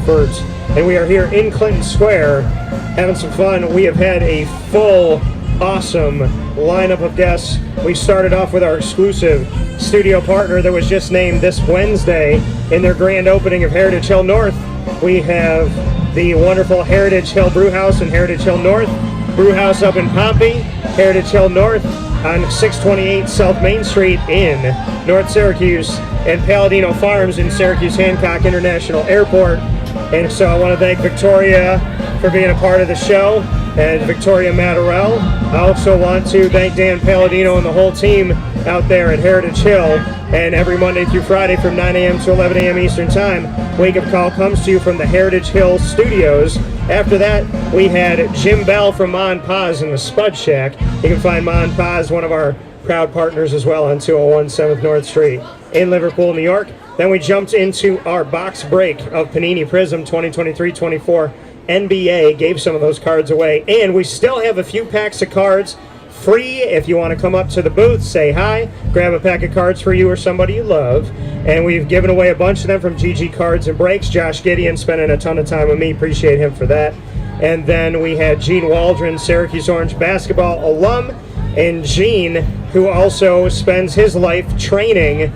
Alford's, and we are here in Clinton Square having some fun. We have had a full, awesome lineup of guests. We started off with our exclusive studio partner that was just named this Wednesday in their grand opening of Heritage Hill North. We have the wonderful Heritage Hill Brewhouse in Heritage Hill North, Brewhouse up in Pompey, Heritage Hill North on 628 South Main Street in North Syracuse, and Palladino Farms in Syracuse Hancock International Airport. And so I want to thank Victoria for being a part of the show, and Victoria Matterell. I also want to thank Dan Palladino and the whole team out there at Heritage Hill. And every Monday through Friday from 9 a.m. to 11 a.m. Eastern Time, Wake Up Call comes to you from the Heritage Hill Studios. After that, we had Jim Bell from Ma and Pa's in the Spud Shack. You can find Ma and Pa's, one of our proud partners as well, on 201 7th North Street in Liverpool, New York. Then we jumped into our box break of Panini Prism 2023-24 NBA, gave some of those cards away, and we still have a few packs of cards free. If you want to come up to the booth, say hi, grab a pack of cards for you or somebody you love. And we've given away a bunch of them from GG Cards and Breaks. Josh Gideon spending a ton of time with me, appreciate him for that. And then we had Gene Waldron, Syracuse Orange basketball alum, and Gene, who also spends his life training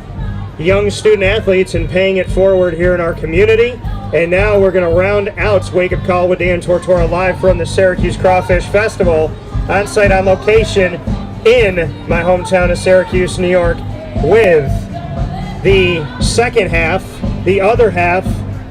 young student athletes and paying it forward here in our community. And now we're going to round out Wake Up Call with Dan Tortora live from the Syracuse Crawfish Festival, on site, on location in my hometown of Syracuse, New York, with the second half, the other half,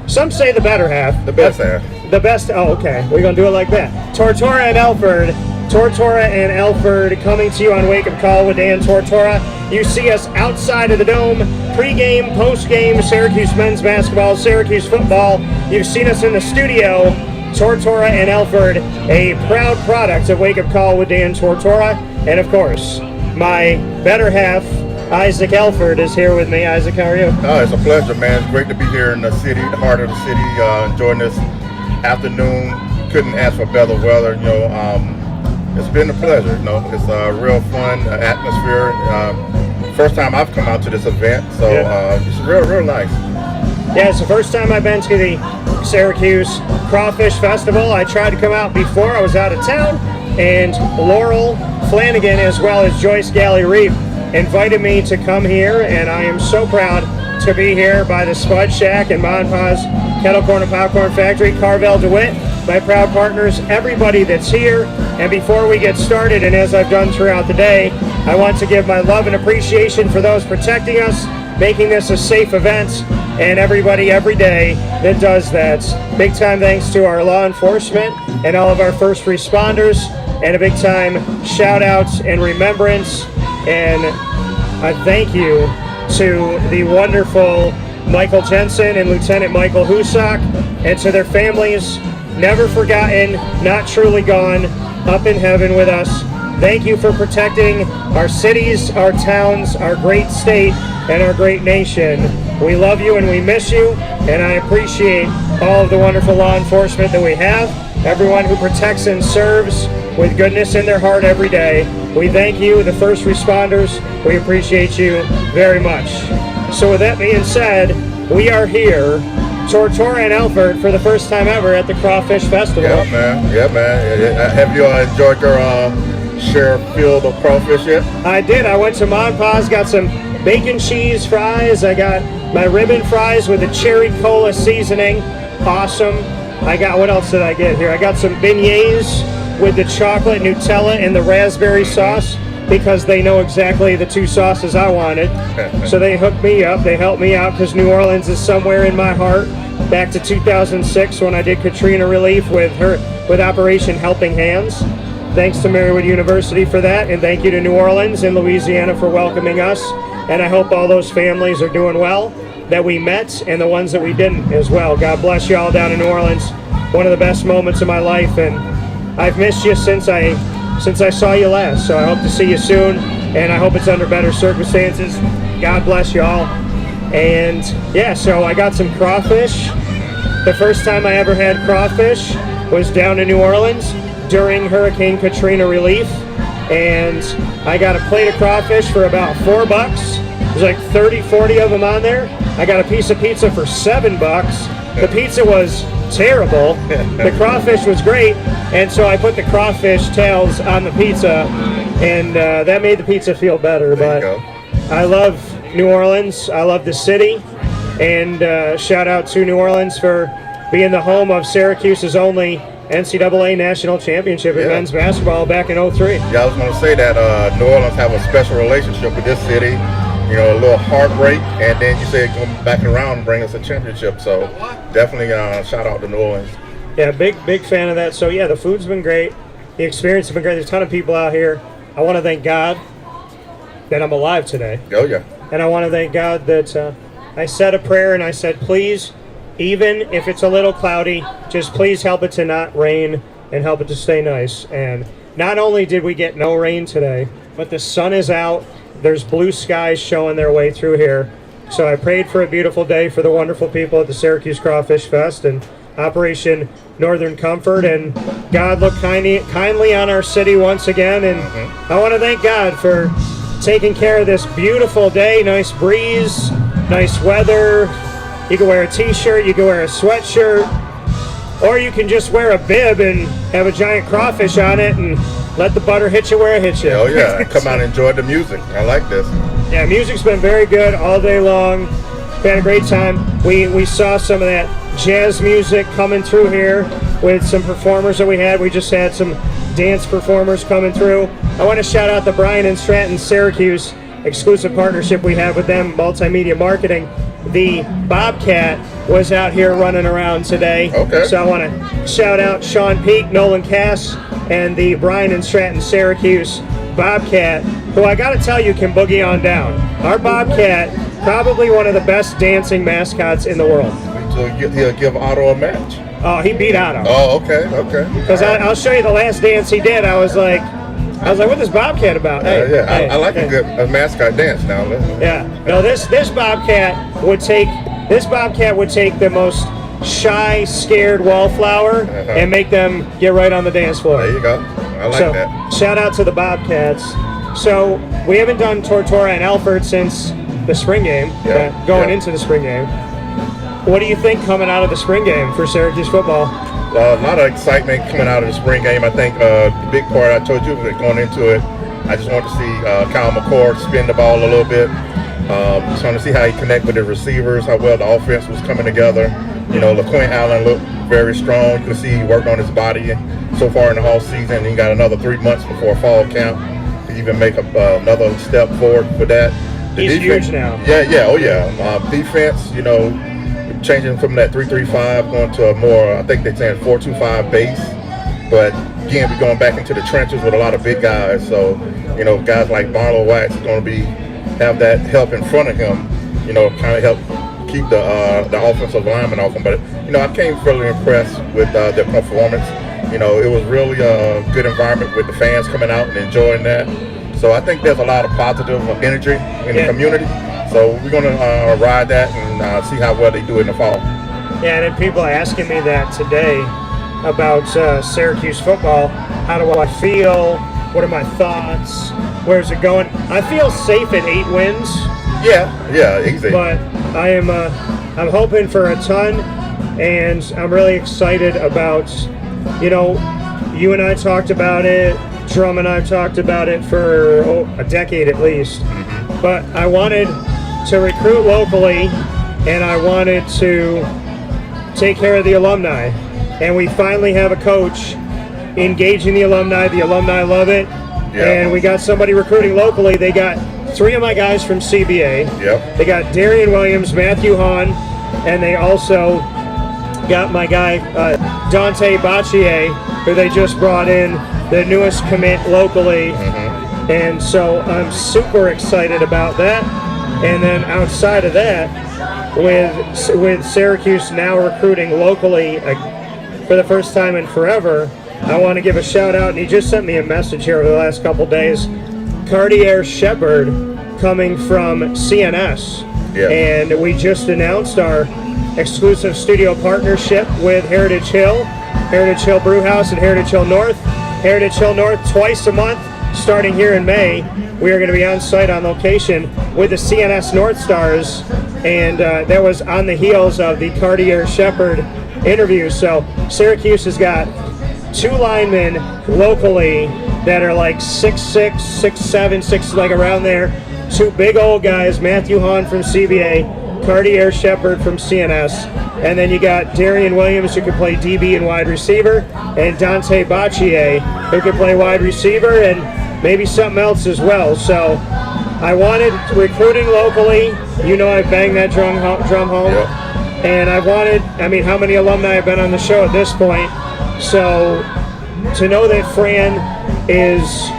some say the better half. The best half. The best, oh, okay. We're going to do it like that. Tortora and Alford. Tortora and Alford coming to you on Wake Up Call with Dan Tortora. You see us outside of the dome, pre-game, post-game, Syracuse men's basketball, Syracuse football. You've seen us in the studio. Tortora and Alford, a proud product of Wake Up Call with Dan Tortora. And of course, my better half, Isaac Alford, is here with me. Isaac, how are you? Oh, it's a pleasure, man. It's great to be here in the city, the heart of the city, enjoying this afternoon. Couldn't ask for better weather, It's been a pleasure, It's a real fun atmosphere. First time I've come out to this event, so it's real nice. Yeah, it's the first time I've been to the Syracuse Crawfish Festival. I tried to come out before I was out of town, and Laurel Flanagan as well as Joyce Galley-Reef invited me to come here, and I am so proud to be here by the Spud Shack and Ma and Pa's Kettle Corn and Popcorn Factory, Carvel DeWitt, my proud partners, everybody that's here. And before we get started, and as I've done throughout the day, I want to give my love and appreciation for those protecting us, making this a safe event, and everybody every day that does that. Big time thanks to our law enforcement and all of our first responders, and a big time shout out and remembrance and a thank you to the wonderful Michael Jensen and Lieutenant Michael Husak, and to their families, never forgotten, not truly gone, up in heaven with us. Thank you for protecting our cities, our towns, our great state, and our great nation. We love you and we miss you, and I appreciate all of the wonderful law enforcement that we have, everyone who protects and serves with goodness in their heart every day. We thank you, the first responders. We appreciate you very much. So with that being said, we are here, Tortora and Alford, for the first time ever at the Crawfish Festival. Yeah, man. Have you enjoyed your share field of crawfish yet? I did. I went to Ma and Pa's, got some bacon cheese fries. I got my ribbon fries with a cherry cola seasoning. Awesome. I got, what else did I get here? I got some beignets with the chocolate Nutella and the raspberry sauce, because they know exactly the two sauces I wanted. So they hooked me up, they helped me out, because New Orleans is somewhere in my heart. Back to 2006 when I did Katrina relief with Operation Helping Hands. Thanks to Marywood University for that, and thank you to New Orleans and Louisiana for welcoming us. And I hope all those families are doing well that we met, and the ones that we didn't as well. God bless you all down in New Orleans. One of the best moments of my life, and I've missed you since I saw you last, so I hope to see you soon, and I hope it's under better circumstances. God bless you all. And yeah, so I got some crawfish. The first time I ever had crawfish was down in New Orleans during Hurricane Katrina relief, and I got a plate of crawfish for about $4. There's like 30, 40 of them on there. I got a piece of pizza for $7, The pizza was terrible. The crawfish was great, and so I put the crawfish tails on the pizza, and that made the pizza feel better. But I love New Orleans. I love the city, and shout out to New Orleans for being the home of Syracuse's only NCAA national championship in men's basketball back in '03. Yeah, I was going to say that New Orleans have a special relationship with this city. You know, a little heartbreak, and then you say come back around and bring us a championship. So definitely shout out to New Orleans. Yeah, big fan of that. So yeah, the food's been great. The experience has been great. There's a ton of people out here. I want to thank God that I'm alive today. Oh yeah. And I want to thank God that I said a prayer and I said, please, even if it's a little cloudy, just please help it to not rain and help it to stay nice. And not only did we get no rain today, but the sun is out. There's blue skies showing their way through here. So I prayed for a beautiful day for the wonderful people at the Syracuse Crawfish Fest and Operation Northern Comfort. And God looked kindly on our city once again. And I want to thank God for taking care of this beautiful day. Nice breeze, nice weather. You can wear a t-shirt, you can wear a sweatshirt, or you can just wear a bib and have a giant crawfish on it and let the butter hit you where it hits you. Oh yeah, come out and enjoy the music. I like this. Yeah, music's been very good all day long. Had a great time. We saw some of that jazz music coming through here with some performers that we had. We just had some dance performers coming through. I want to shout out the Bryan and Stratton Syracuse exclusive partnership we have with them, multimedia marketing. The Bobcat was out here running around today. Okay. So I want to shout out Sean Peak, Nolan Cass, and the Bryan and Stratton Syracuse Bobcat, who I got to tell you can boogie on down. Our Bobcat, probably one of the best dancing mascots in the world. So he'll give Otto a match. Oh, he beat Otto. Oh, okay. Because I'll show you the last dance he did. I was like, what is Bobcat about? Hey, I like a mascot dance now. Yeah. No, this Bobcat would take the most shy, scared wallflower and make them get right on the dance floor. There you go. I like that. Shout out to the Bobcats. So we haven't done Tortora and Alford since the spring game, into the spring game. What do you think coming out of the spring game for Syracuse football? A lot of excitement coming out of the spring game. I think the big part I told you going into it, I just want to see Kyle McCord spin the ball a little bit. Just want to see how he connect with the receivers, how well the offense was coming together. You know, LaQuint Allen looked very strong. You can see he worked on his body so far in the whole season. He got another 3 months before fall camp to even make another step forward for that. He's huge now. Defense, you know, changing from that 3-3-5 going to a more, I think they're saying 4-2-5 base. But again, we're going back into the trenches with a lot of big guys. So, you know, guys like Barlow Wax is going to have that help in front of him, you know, kind of help keep the offensive lineman off him. But, you know, I came fairly impressed with their performance. You know, it was really a good environment with the fans coming out and enjoying that. So I think there's a lot of positive energy in the community. So we're going to ride that and see how well they do in the fall. Yeah, and then people are asking me that today about Syracuse football. How do I feel? What are my thoughts? Where's it going? I feel safe at 8 wins. Yeah, easy. But I'm hoping for a ton, and I'm really excited about, you know, you and I talked about it, Drum and I talked about it for a decade at least. But I wanted to recruit locally, and I wanted to take care of the alumni. And we finally have a coach engaging the alumni. The alumni love it. Yeah. And we got somebody recruiting locally. They got 3 of my guys from CBA. Yep. They got Darian Williams, Matthew Hahn, and they also got my guy Dante Baccier, who they just brought in, the newest commit locally. And so I'm super excited about that. And then outside of that, with Syracuse now recruiting locally for the first time in forever, I want to give a shout out, and he just sent me a message here over the last couple days. Cartier Shepard coming from CNS. Yeah. And we just announced our exclusive studio partnership with Heritage Hill Brewhouse and Heritage Hill North. Heritage Hill North twice a month, starting here in May. We are going to be on site on location with the CNS North Stars and that was on the heels of the Cartier Shepherd interview. So Syracuse has got 2 linemen locally that are like 6'6", 6'7", 6 like around there. 2 big old guys, Matthew Hahn from CBA, Cartier Shepherd from CNS, and then you got Darian Williams who can play DB and wide receiver, and Dante Baccier who can play wide receiver and maybe something else as well. So I wanted recruiting locally. You know, I banged that drum home. Yep. And I wanted, I mean, how many alumni have been on the show at this point? So to know that Fran is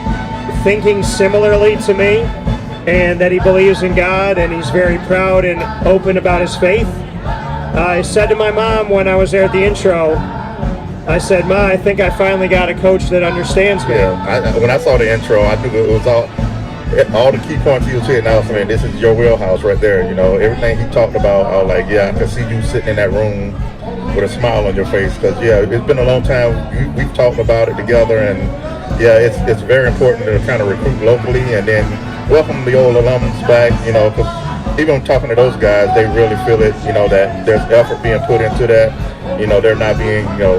thinking similarly to me and that he believes in God and he's very proud and open about his faith. I said to my mom when I was there at the intro, I said, Ma, I think I finally got a coach that understands me. Yeah, when I saw the intro, I knew it was all the key points he was hitting. I was saying, this is your wheelhouse right there. You know, everything he talked about, I was like, yeah, I can see you sitting in that room with a smile on your face. Because, yeah, it's been a long time. We've talked about it together. And, yeah, it's very important to kind of recruit locally and then welcome the old alums back, you know, because even talking to those guys, they really feel it, you know, that there's effort being put into that. You know, they're not being, you know,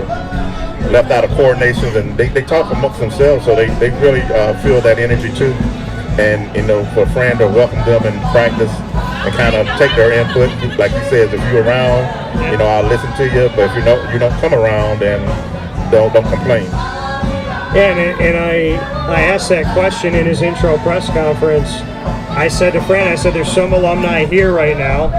left out of coordinations. And they talk amongst themselves, so they really feel that energy too. And, you know, for Fran to welcome them in practice and kind of take their input, like he says, if you're around, you know, I'll listen to you, but if you don't come around, then don't complain. Yeah, and I asked that question in his intro press conference. I said to Fran, I said, there's some alumni here right now,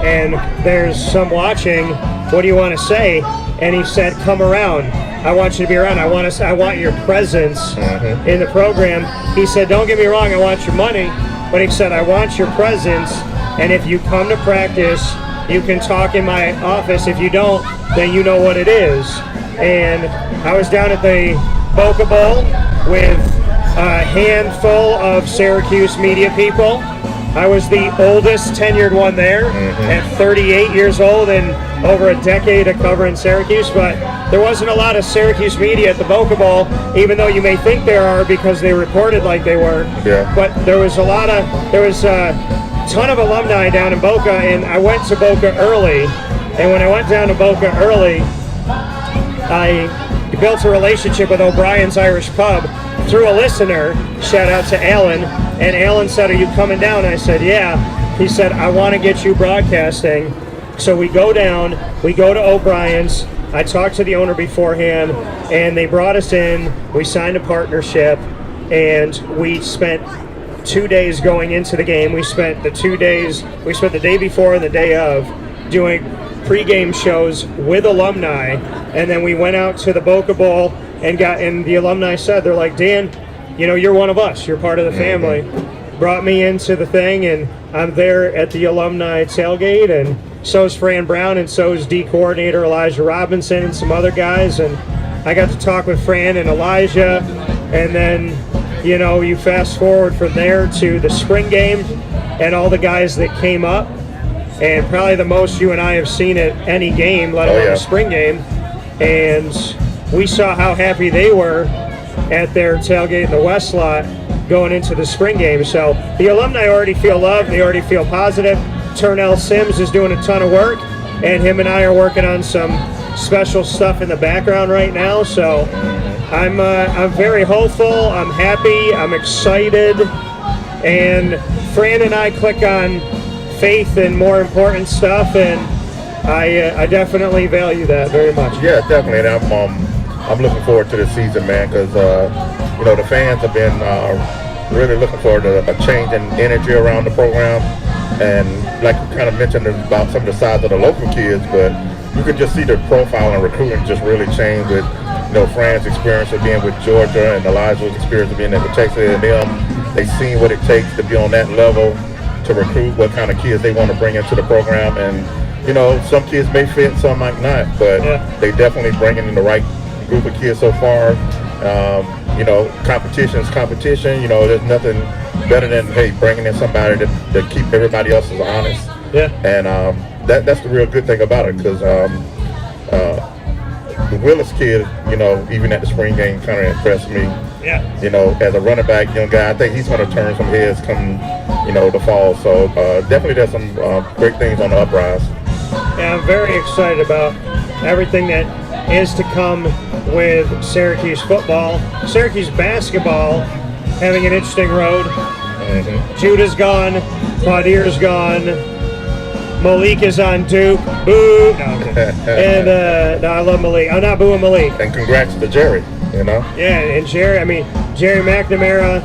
and there's some watching. What do you want to say? And he said, come around. I want you to be around. I want your presence in the program. He said, don't get me wrong, I want your money. But he said, I want your presence. And if you come to practice, you can talk in my office. If you don't, then you know what it is. And I was down at the Boca Bowl with a handful of Syracuse media people. I was the oldest tenured one there at 38 years old and over a decade of covering Syracuse, but there wasn't a lot of Syracuse media at the Boca Bowl, even though you may think there are because they reported like they were. Yeah. But there was a ton of alumni down in Boca, and I went to Boca early, and when I went down to Boca early, I built a relationship with O'Brien's Irish Pub through a listener. Shout out to Alan. And Alan said, are you coming down? I said, yeah. He said, I want to get you broadcasting. So we go down, we go to O'Brien's. I talked to the owner beforehand, and they brought us in. We signed a partnership, and we spent 2 days going into the game. We spent the day before and the day of doing pregame shows with alumni, and then we went out to the Boca Bowl and the alumni said, they're like, Dan, you know, you're one of us, you're part of the family. Brought me into the thing, and I'm there at the alumni tailgate, and so is Fran Brown, and so is D coordinator Elijah Robinson and some other guys, and I got to talk with Fran and Elijah, and then, you know, you fast forward from there to the spring game and all the guys that came up, and probably the most you and I have seen at any game, let alone a spring game, and we saw how happy they were at their tailgate in the West Lot going into the spring game. So the alumni already feel loved, they already feel positive. Turnell Sims is doing a ton of work, and him and I are working on some special stuff in the background right now. So I'm very hopeful, I'm happy, I'm excited, and Fran and I click on faith and more important stuff, and I definitely value that very much. Yeah, definitely. And I'm looking forward to the season, man, because you know, the fans have been really looking forward to a change in energy around the program. And like you kind of mentioned about some of the size of the local kids, but you can just see the profile and recruiting just really change with, you know, Fran's experience of being with Georgia and Elijah's experience of being at Texas A&M. They've seen what it takes to be on that level to recruit what kind of kids they want to bring into the program. And, you know, some kids may fit, some might not, but they definitely bringing in the right group of kids so far. You know, competition's competition. You know, there's nothing better than, hey, bringing in somebody that keep everybody else honest. Yeah. And that's the real good thing about it, because the Willis kid, you know, even at the spring game, kind of impressed me. Yeah. You know, as a running back, young guy, I think he's going to turn some heads come, the fall. So definitely there's some great things on the uprise. Yeah, I'm very excited about everything that is to come with Syracuse football. Syracuse basketball having an interesting road. Judah's gone, Claudier's gone, Malik is on Duke. Boo! No, I'm kidding. And no, I love Malik. I'm not booing Malik. And congrats to Jerry. Yeah, and Jerry McNamara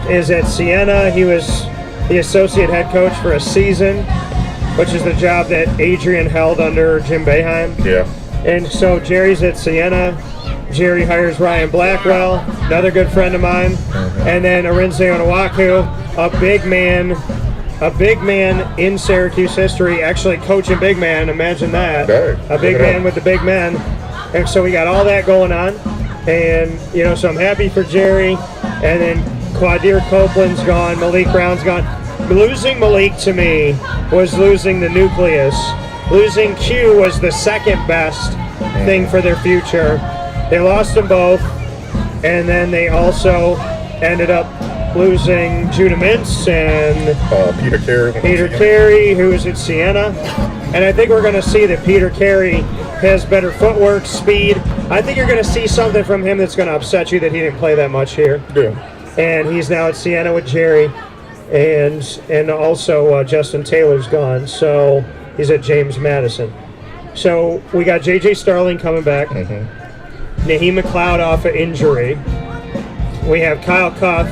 is at Siena. He was the associate head coach for a season, which is the job that Adrian held under Jim Boeheim. Yeah. And so Jerry's at Siena. Jerry hires Ryan Blackwell, another good friend of mine. And then Arinze Onuaku, a big man in Syracuse history, actually coaching big man, imagine that. A big man with the big men. And so we got all that going on. And, so I'm happy for Jerry. And then Claudia Copeland's gone, Malik Brown's gone. Losing Malik to me was losing the nucleus. Losing Q was the second best thing for their future. They lost them both, and then they also ended up losing Judah Mintz and Peter Carey, who is at Siena. And I think we're going to see that Peter Carey has better footwork, speed. I think you're going to see something from him that's going to upset you that he didn't play that much here. Yeah. And he's now at Siena with Jerry, and also Justin Taylor's gone, so he's at James Madison. So we got J.J. Starling coming back. Naheem McLeod off of injury. We have Kyle Cuff,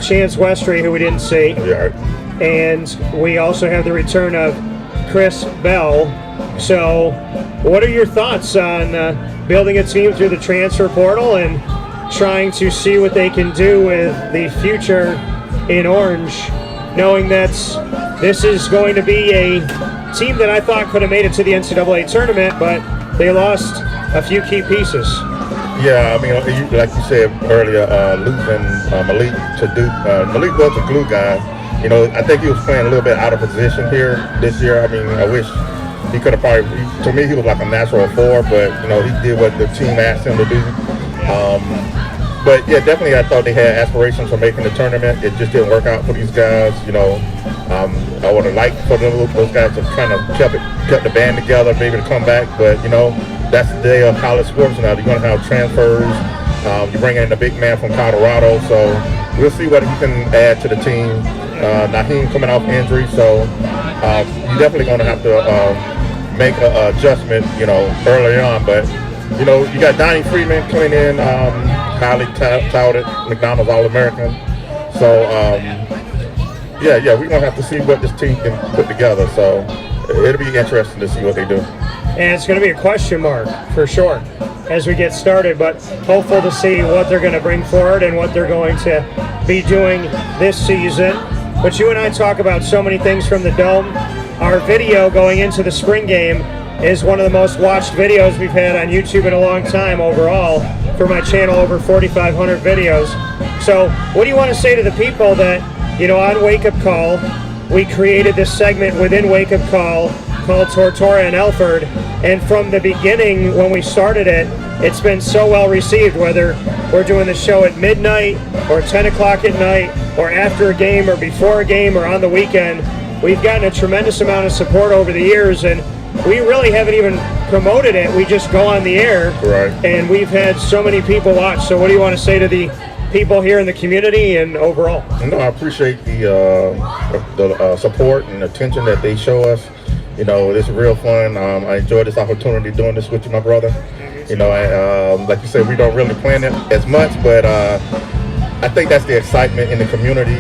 Chance Westry, who we didn't see. Yeah. And we also have the return of Chris Bell. So what are your thoughts on building a team through the transfer portal and trying to see what they can do with the future in Orange, knowing that this is going to be a team that I thought could have made it to the NCAA tournament, but they lost a few key pieces. Yeah, I mean, like you said earlier, losing Malik to Duke. Malik was a glue guy. I think he was playing a little bit out of position here this year. I mean, I wish he could have probably, to me, he was like a natural four, but, he did what the team asked him to do. But yeah, definitely I thought they had aspirations for making the tournament. It just didn't work out for these guys. I would have liked for those guys to kind of kept the band together, maybe to come back. But that's the day of college sports now. You're going to have transfers. You bring in the big man from Colorado, so we'll see what he can add to the team. Naheem coming off injury, so you're definitely going to have to make an adjustment, early on. But you got Donnie Freeman coming in. Highly touted McDonald's All-American. So, we're going to have to see what this team can put together. So, it'll be interesting to see what they do. And it's going to be a question mark, for sure, as we get started. But hopeful to see what they're going to bring forward and what they're going to be doing this season. But you and I talk about so many things from the Dome. Our video going into the spring game is one of the most watched videos we've had on YouTube in a long time overall. For my channel, over 4,500 videos. So what do you want to say to the people that, on Wake Up Call, we created this segment within Wake Up Call called Tortora and Alford, and from the beginning when we started it, it's been so well received, whether we're doing the show at midnight or 10 o'clock at night or after a game or before a game or on the weekend. We've gotten a tremendous amount of support over the years, and we really haven't even promoted it. We just go on the air, right? And we've had so many people watch. So what do you want to say to the people here in the community and overall? No, I appreciate the support and attention that they show us. It's real fun. I enjoy this opportunity doing this with you, my brother. Like you said, we don't really plan it as much, but I think that's the excitement in the community.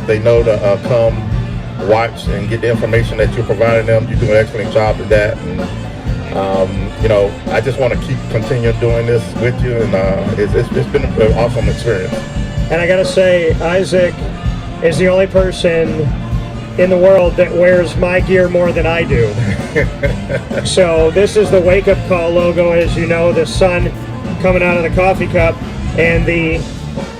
They know to come watch and get the information that you're providing them. You do an excellent job of that, and I just want to continue doing this with you, and it's been an awesome experience. And I gotta say, Isaac is the only person in the world that wears my gear more than I do. So this is the Wake Up Call logo, as you know, the sun coming out of the coffee cup, and the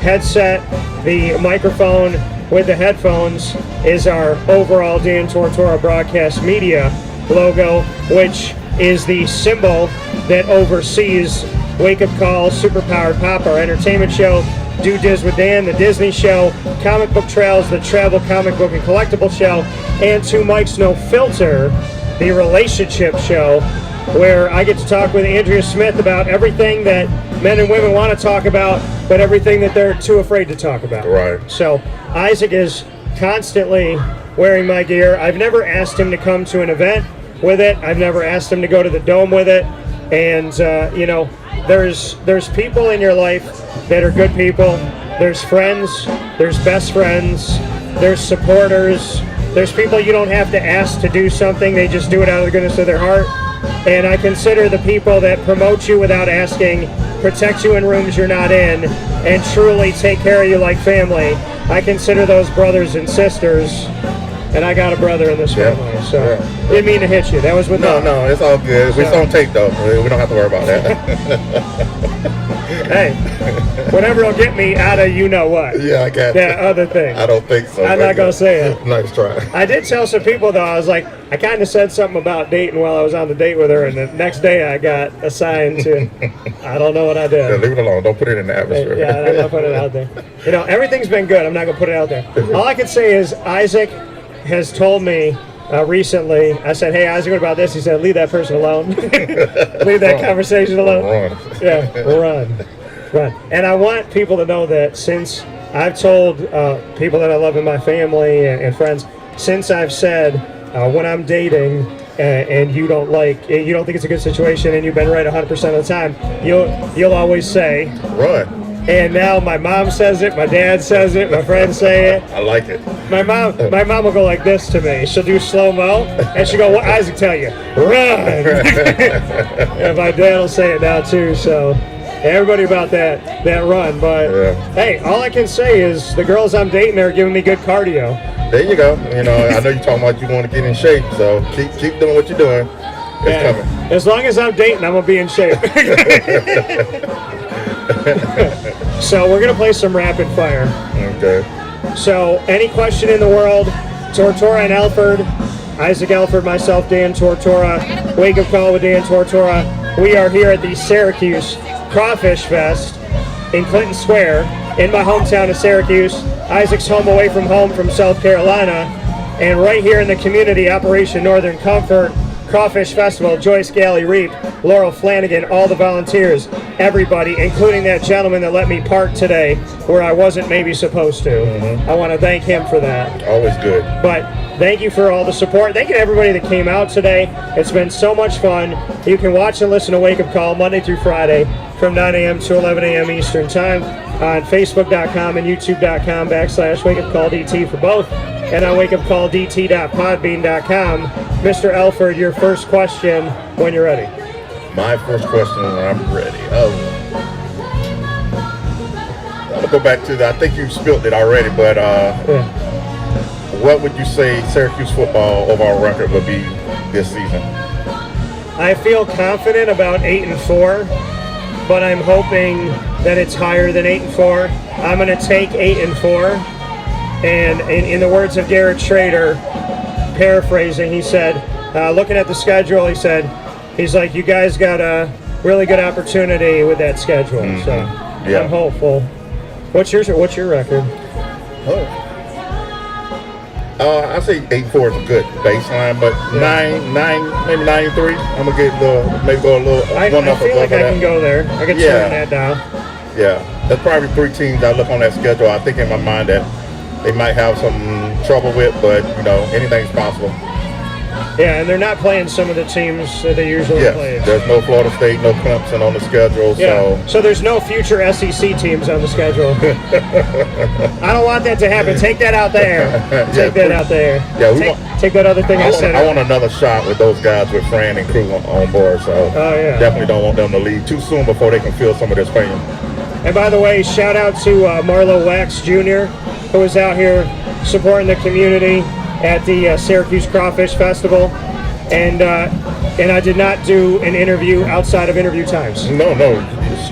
headset, the microphone with the headphones is our overall Dan Tortora Broadcast Media logo, which is the symbol that oversees Wake Up Call, Superpowered Pop, our entertainment show, Do Diz with Dan, the Disney Show, Comic Book Trails, the Travel Comic Book and Collectible Show, and Two Mics No Filter, the Relationship Show, where I get to talk with Andrea Smith about everything that men and women want to talk about, but everything that they're too afraid to talk about. Right. So Isaac is constantly wearing my gear. I've never asked him to come to an event with it. I've never asked him to go to the Dome with it. And you know, there's people in your life that are good people. There's friends. There's best friends. There's supporters. There's people you don't have to ask to do something. They just do it out of the goodness of their heart. And I consider the people that promote you without asking, protect you in rooms you're not in, and truly take care of you like family. I consider those brothers and sisters. And I got a brother in this family, so didn't mean to hit you. That was with no, it's all good. We're on tape though. We don't have to worry about that. Hey, whatever will get me out of you know what. Yeah, I got that other thing. I don't think so. I'm not gonna say it. Nice try. I did tell some people though. I was like, I kind of said something about dating while I was on the date with her, and the next day I got assigned to. I don't know what I did. Yeah, leave it alone. Don't put it in the atmosphere. Yeah, I'm not putting it out there. You know, everything's been good. I'm not gonna put it out there. All I can say is Isaac has told me recently, I said, hey Isaac, what about this? He said, leave that person alone. Leave that conversation alone. Run. Yeah, run. And I want people to know that since I've told people that I love in my family and friends, since I've said when I'm dating and you don't think it's a good situation and you've been right 100% of the time, you'll always say, run. And now my mom says it, my dad says it, my friends say it. I like it. My mom will go like this to me. She'll do slow-mo, and she'll go, what Isaac tell you? Run! And my dad will say it now too, so everybody about that run. But hey, all I can say is the girls I'm dating are giving me good cardio. There you go. You know, I know you're talking about you want to get in shape, so keep doing what you're doing. It's coming. As long as I'm dating, I'm going to be in shape. So we're going to play some rapid fire. Okay. So any question in the world, Tortora and Alford, Isaac Alford, myself, Dan Tortora, Wake Up Call with Dan Tortora. We are here at the Syracuse Crawfish Fest in Clinton Square in my hometown of Syracuse. Isaac's home away from home from South Carolina. And right here in the community, Operation Northern Comfort, Crawfish Festival, Joyce Galley Reap, Laurel Flanagan, all the volunteers, everybody, including that gentleman that let me park today where I wasn't maybe supposed to. I want to thank him for that. Always good. But thank you for all the support. Thank you to everybody that came out today. It's been so much fun. You can watch and listen to Wake Up Call Monday through Friday from 9 a.m. to 11 a.m. Eastern Time on Facebook.com and YouTube.com/WakeUpCallDT for both, and on WakeUpCallDT.podbean.com. Mr. Alford, your first question when you're ready. My first question when I'm ready. I'm going to go back to I think you spilled it already, but what would you say Syracuse football overall record would be this season? I feel confident about 8-4, but I'm hoping that it's higher than 8-4. I'm going to take 8-4, and in the words of Garrett Schrader, paraphrasing, he said, looking at the schedule, he's like, you guys got a really good opportunity with that schedule. So I'm hopeful. What's your record? I say 8-4 is a good baseline, but 9, maybe 9-3. I'm gonna get maybe go a little. I feel like I can go there. I can turn that down. Yeah, there's probably 3 teams I look on that schedule. I think in my mind that they might have some trouble with, but you know, anything's possible. Yeah, and they're not playing some of the teams that they usually play. There's no Florida State, no Clemson on the schedule. So there's no future SEC teams on the schedule. I don't want that to happen. Take that out there. Take that out there. Yeah, take that other thing I said. I want another shot with those guys with Fran and crew on board. So definitely don't want them to leave too soon before they can feel some of this pain. And by the way, shout out to Marlo Wax Jr., who was out here supporting the community at the Syracuse Crawfish Festival, and I did not do an interview outside of interview times. No,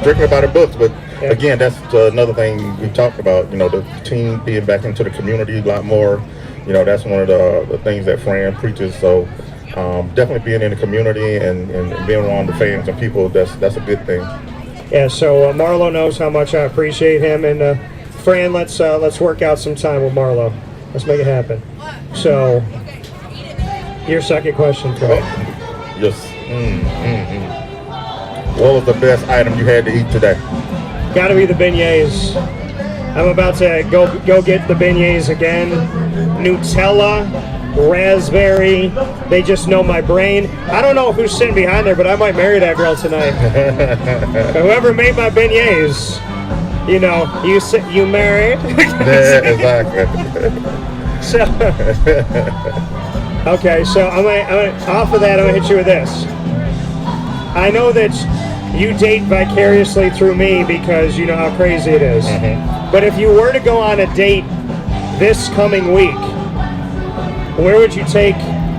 strictly by the books. But again, that's another thing we talked about. You know, the team being back into the community a lot more. You know, that's one of the things that Fran preaches. So definitely being in the community and being around the fans and people, that's a good thing. Yeah, so Marlo knows how much I appreciate him, and Fran, let's work out some time with Marlo. Let's make it happen. So, your second question, Troy. Yes. What was the best item you had to eat today? Got to be the beignets. I'm about to go get the beignets again. Nutella, raspberry. They just know my brain. I don't know who's sitting behind there, but I might marry that girl tonight. Whoever made my beignets, you know, you married. Yeah, exactly. So, okay, so I'm gonna off of that. I'm gonna hit you with this. I know that you date vicariously through me because you know how crazy it is. But if you were to go on a date this coming week, where would you take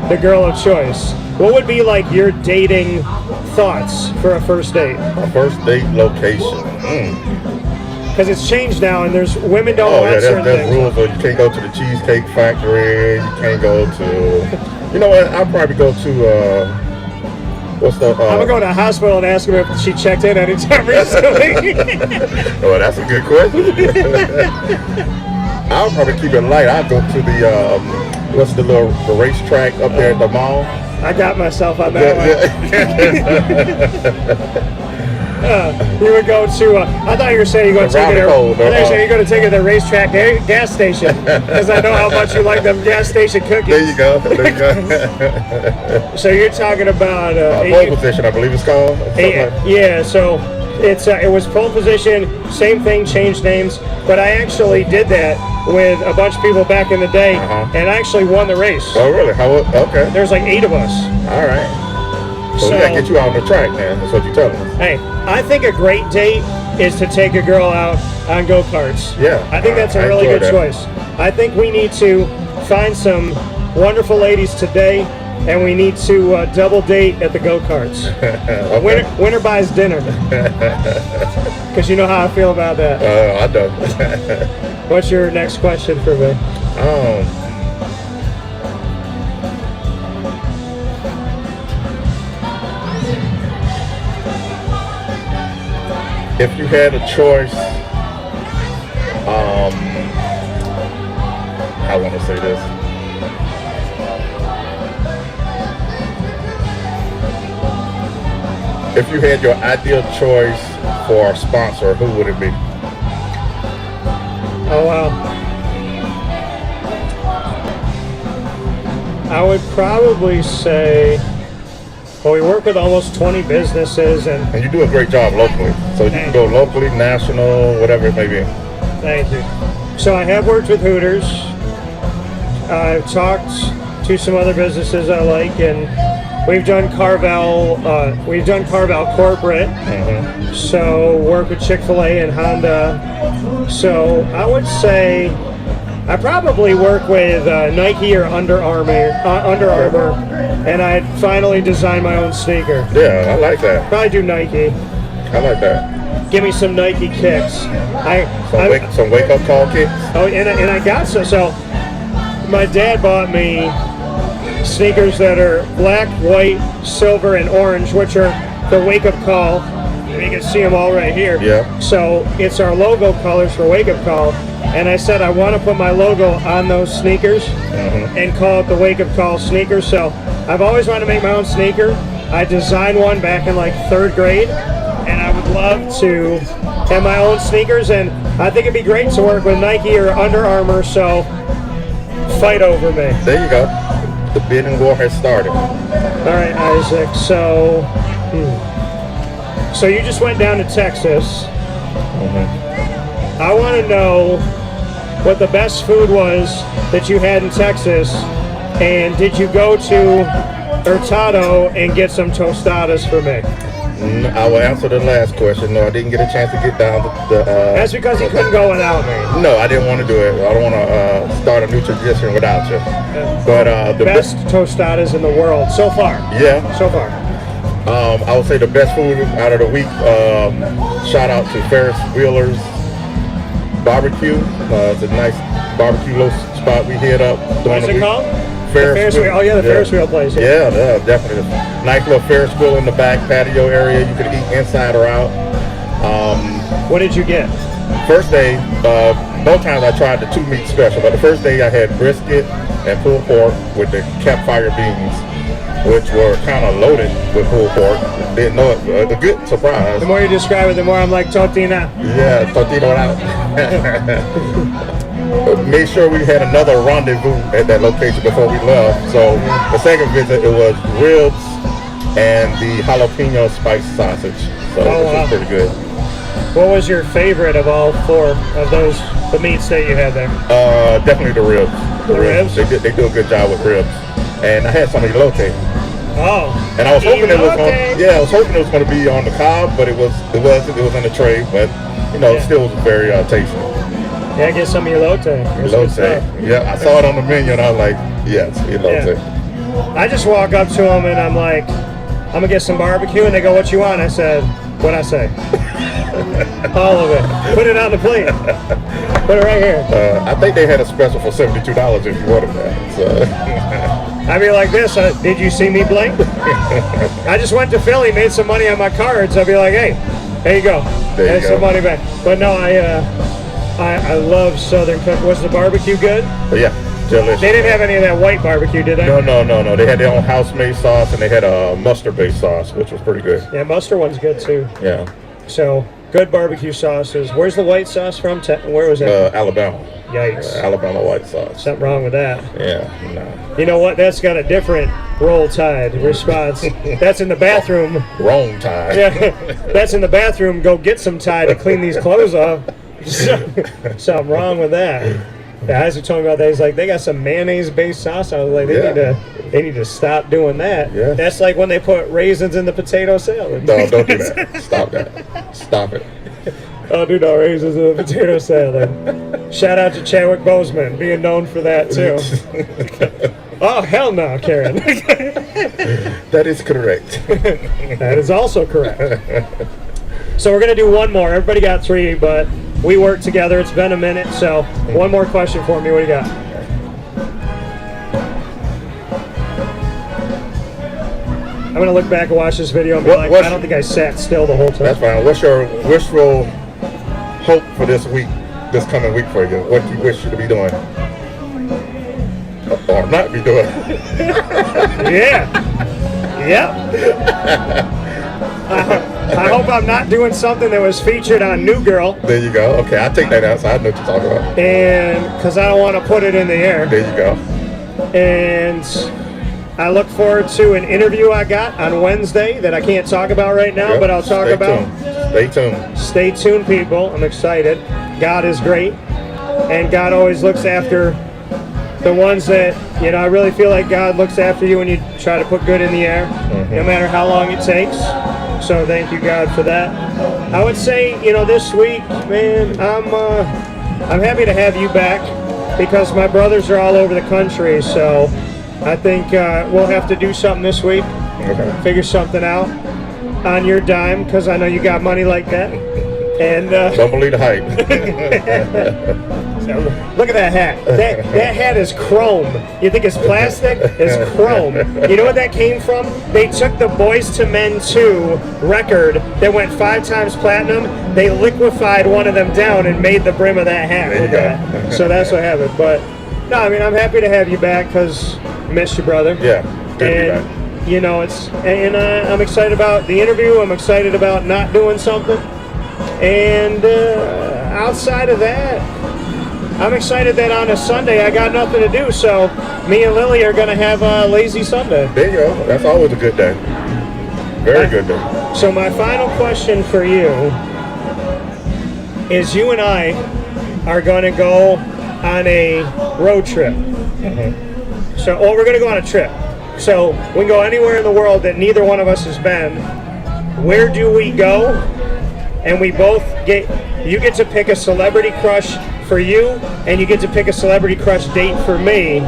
the girl of choice? What would be like your dating thoughts for a first date? A first date location. Because it's changed now, and there's women don't want certain there's things. rules. You can't go to the Cheesecake Factory. You can't go to. You know what? I'll probably go to. What's the? I'm gonna go to the hospital and ask her if she checked in anytime recently. Oh, that's a good question. I'll probably keep it light. I'll go to the what's the racetrack up there at the mall. I got myself on that one. You would go to. I thought you were saying you're going to take it. I thought you were saying you're going to take it to the racetrack gas station because I know how much you like them gas station cookies. There you go. There you go. So you're talking about pole position, I believe it's called. Yeah. So it was pole position. Same thing, changed names. But I actually did that with a bunch of people back in the day, and I actually won the race. Oh, really? Okay. There's like 8 of us. All right. So we gotta get you out on the track, man. That's what you're telling us. Hey, I think a great date is to take a girl out on go-karts. Yeah. I think that's a really good choice. I think we need to find some wonderful ladies today, and we need to double date at the go-karts. Okay. Winner buys dinner. Because you know how I feel about that. I don't. What's your next question for me? If you had a choice, I want to say this. If you had your ideal choice for a sponsor, who would it be? Oh, wow. I would probably say, well, we work with almost 20 businesses, and you do a great job locally. So you can go locally, national, whatever it may be. Thank you. So I have worked with Hooters. I've talked to some other businesses I like, and we've done Carvel. We've done Carvel corporate. So work with Chick-fil-A and Honda. So I would say I probably work with Nike or Under Armour, and I'd finally design my own sneaker. Yeah, I like that. Probably do Nike. I like that. Give me some Nike kicks. Some wake-up call kicks? Oh, and I got some. So my dad bought me sneakers that are black, white, silver, and orange, which are the wake-up call. You can see them all right here. Yeah. So it's our logo colors for wake-up call. And I said I want to put my logo on those sneakers and call it the Wake Up Call sneaker. So I've always wanted to make my own sneaker. I designed one back in like 3rd grade, and I would love to have my own sneakers. And I think it'd be great to work with Nike or Under Armour. So fight over me. There you go. The bidding war has started. All right, Isaac. So you just went down to Texas. I want to know what the best food was that you had in Texas, and did you go to Hurtado and get some tostadas for me? I will answer the last question. No, I didn't get a chance to get down to the... That's because you couldn't go without me. No, I didn't want to do it. I don't want to start a new tradition without you. But the best tostadas in the world so far. Yeah. So far. I would say the best food out of the week, shout out to Ferris Wheeler's Barbecue. It's a nice barbecue little spot we hit up. What's it called? Ferris wheel. Oh yeah, the Ferris wheel place. Yeah, definitely. Nice little Ferris wheel in the back patio area. You can eat inside or out. What did you get? First day, both times I tried the 2-meat special, but the first day I had brisket and pulled pork with the campfire beans, which were kind of loaded with pulled pork. Didn't know it. A good surprise. The more you describe it, the more I'm like, tortina. Yeah, tortilla out. Made sure we had another rendezvous at that location before we left. So the second visit, it was ribs and the jalapeno spice sausage. So it was pretty good. What was your favorite of all 4 of those, the meats that you had there? Definitely the ribs. The ribs? They do a good job with ribs. And I had some elote. Oh. And I was hoping it was going to be on the cob, but it was in the tray. But it still was very tasty. Yeah, get some elote. Elote. Yeah, I saw it on the menu and I was like, yes, elote. Yeah. I just walk up to them and I'm like, I'm gonna get some barbecue, and they go, "What you want?" I said, "What'd I say?" All of it. Put it on the plate. Put it right here. I think they had a special for $72 if you wanted that. So. I'd be like this. Did you see me blink? I just went to Philly, made some money on my cards. I'd be like, hey, there you go. There you go. Some money back. But no, I love Southern cooking. Was the barbecue good? Yeah, delicious. They didn't have any of that white barbecue, did they? No. They had their own house-made sauce, and they had a mustard-based sauce, which was pretty good. Yeah, mustard one's good too. Yeah. So, good barbecue sauces. Where's the white sauce from? Where was it? Alabama. Yikes. Alabama white sauce. Something wrong with that. Yeah, no. You know what? That's got a different Roll Tide response. That's in the bathroom. Wrong Tide. Yeah, that's in the bathroom. Go get some Tide to clean these clothes off. Something wrong with that. Yeah, Isaac told me about that. He's like, they got some mayonnaise-based sauce. I was like, they need to stop doing that. Yeah. That's like when they put raisins in the potato salad. No, don't do that. Stop that. Stop it. I'll do no raisins in the potato salad. Shout out to Chadwick Boseman, being known for that too. Oh, hell no, Karen. That is correct. That is also correct. So we're going to do one more. Everybody got 3, but we work together. It's been a minute, so one more question for me. What do you got? I'm going to look back and watch this video and be like, I don't think I sat still the whole time. That's fine. What's your wishful hope for this coming week for you? What do you wish you to be doing? Or not be doing? Yeah. Yep. I hope I'm not doing something that was featured on New Girl. There you go. Okay, I'll take that out so I know what you're talking about. And because I don't want to put it in the air. There you go. And I look forward to an interview I got on Wednesday that I can't talk about right now, but I'll talk about. Stay tuned. Stay tuned, people. I'm excited. God is great. And God always looks after the ones that, I really feel like God looks after you when you try to put good in the air, no matter how long it takes. So thank you, God, for that. I would say, this week, man, I'm happy to have you back because my brothers are all over the country. So I think we'll have to do something this week. Okay. Figure something out on your dime because I know you got money like that. And don't believe the hype. Look at that hat. That hat is chrome. You think it's plastic? It's chrome. You know what that came from? They took the Boyz II Men 2 record that went 5 times platinum. They liquefied one of them down and made the brim of that hat. There you go. So that's what happened. But no, I'm happy to have you back because I miss you, brother. Yeah, good to be back. I'm excited about the interview. I'm excited about not doing something. And outside of that, I'm excited that on a Sunday I got nothing to do, so me and Lily are going to have a lazy Sunday. There you go. That's always a good day. Very good day. So my final question for you is you and I are going to go on a road trip. So, we're going to go on a trip. So we can go anywhere in the world that neither one of us has been. Where do we go? And we both you get to pick a celebrity crush for you, and you get to pick a celebrity crush date for me.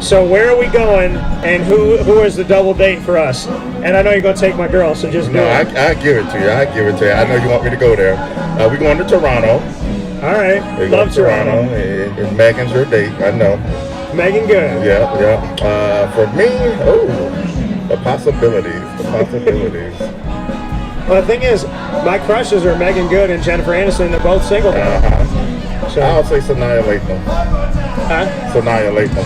So where are we going, and who is the double date for us? And I know you're going to take my girl, so just do it. I give it to you. I know you want me to go there. We're going to Toronto. All right. Love Toronto. And Megan's your date. I know. Megan good. Yeah. For me, the possibilities. Well, the thing is, my crushes are Megan Good and Jennifer Aniston. They're both single now. So, I'll say Sanaya Lathan. huh? Sanaya Lathan.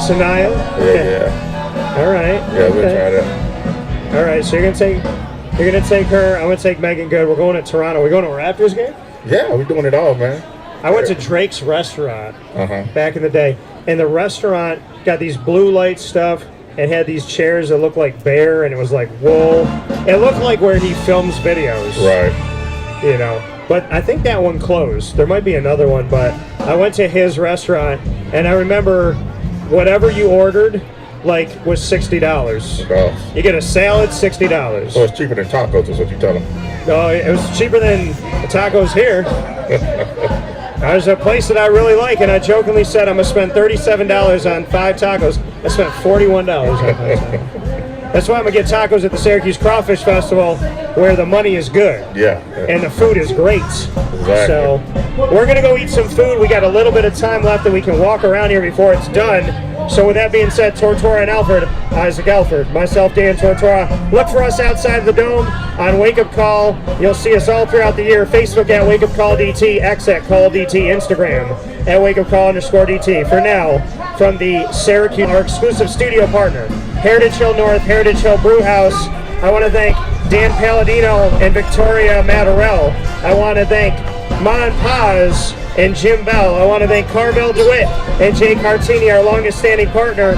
Sanaya? Yeah, Okay. yeah. All right. Yeah, we'll Okay. try that. All right, so you're gonna take her. I'm gonna take Megan Good. We're going to Toronto. We're going to a Raptors game. Yeah, we're doing it all, man. I went to Drake's restaurant Uh-huh. back in the day, and the restaurant got these blue light stuff and had these chairs that looked like bear, and it was like wool. It looked like where he films videos, Right. you know. But I think that one closed. There might be another one, but I went to his restaurant, and I remember whatever you ordered, like, was $60. Oh. You get a salad, $60. So it's cheaper than tacos, is what you tell them. No, it was cheaper than the tacos here. There's a place that I really like, and I jokingly said I'm going to spend $37 on 5 tacos. I spent $41 on 5 tacos. That's why I'm going to get tacos at the Syracuse Crawfish Festival, where the money is good. Yeah. And the food is great. Exactly. So we're going to go eat some food. We got a little bit of time left that we can walk around here before it's done. So with that being said, Tortora and Alford, Isaac Alford, myself, Dan Tortora. Look for us outside the dome on Wake Up Call. You'll see us all throughout the year. Facebook at Wake Up Call DT, X at Call DT, Instagram at Wake Up Call _DT. For now, from the Syracuse, our exclusive studio partner, Heritage Hill North, Heritage Hill Brew House. I want to thank Dan Palladino and Victoria Matarell. I want to thank Mon Paz and Jim Bell. I want to thank Carmel DeWitt and Jay Cartini, our longest standing partner,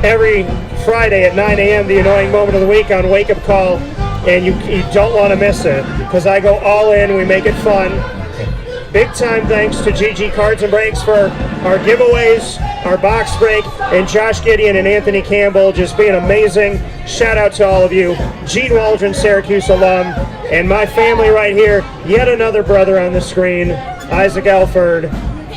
every Friday at 9 a.m., the annoying moment of the week on Wake Up Call. And you don't want to miss it, because I go all in, we make it fun. Big time thanks to GG Cards and Breaks for our giveaways, our box break, and Josh Gideon and Anthony Campbell just being amazing. Shout out to all of you. Gene Waldron, Syracuse alum, and my family right here. Yet another brother on the screen, Isaac Alford.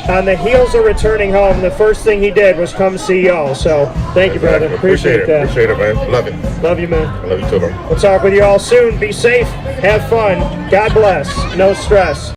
On the heels of returning home, the first thing he did was come see y'all. So thank you, brother. Appreciate that. Appreciate it, man. Love it. Love you, man. I love you too, man. We'll talk with you all soon. Be safe. Have fun. God bless. No stress.